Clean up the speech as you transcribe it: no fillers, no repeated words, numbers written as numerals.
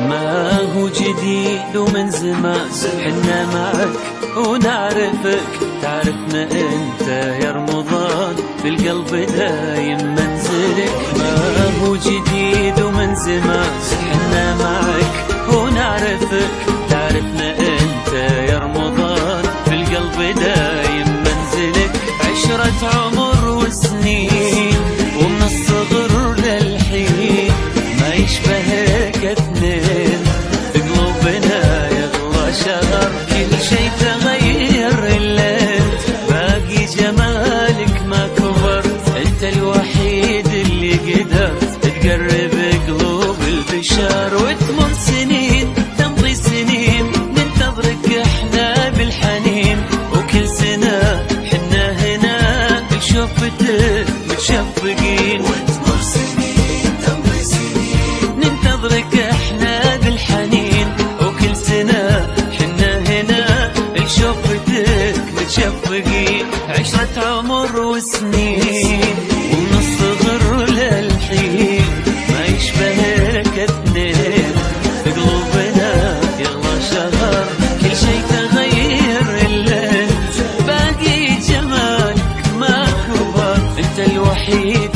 ما هو جديد ومن زمان حنا معك ونعرفك، تعرفنا انت يا رمضان بالقلب دايم منزلك. ما هو جديد ومن زمان حنا معك ونعرفك، تعرفنا انت يا رمضان بالقلب دايم منزلك. عشرة عمر وسنين ومن الصغر للحين ما يشبهك اثنين، في قلوبنا يغلى شهر كل شي تغير الا انت، باقي جمالك ما كبرت، انت الوحيد اللي قدرت تقرب قلوب البشر. وتمر سنين تمضي سنين ننتظرك احنا بالحنين، وكل سنة حنا هنا بشوفتك متشفقين. وتمر سنين تمضي سنين ننتظرك احنا بالحنين، وكل سنة حنا هنا بشوفتك متشفقين. عشرة عمر وسنين ومن الصغر للحين ما يشبهك اثنين، في قلوبنا يغلى شهر كل شي تغير الا انت، باقي جمالك ما كبر، انت الوحيد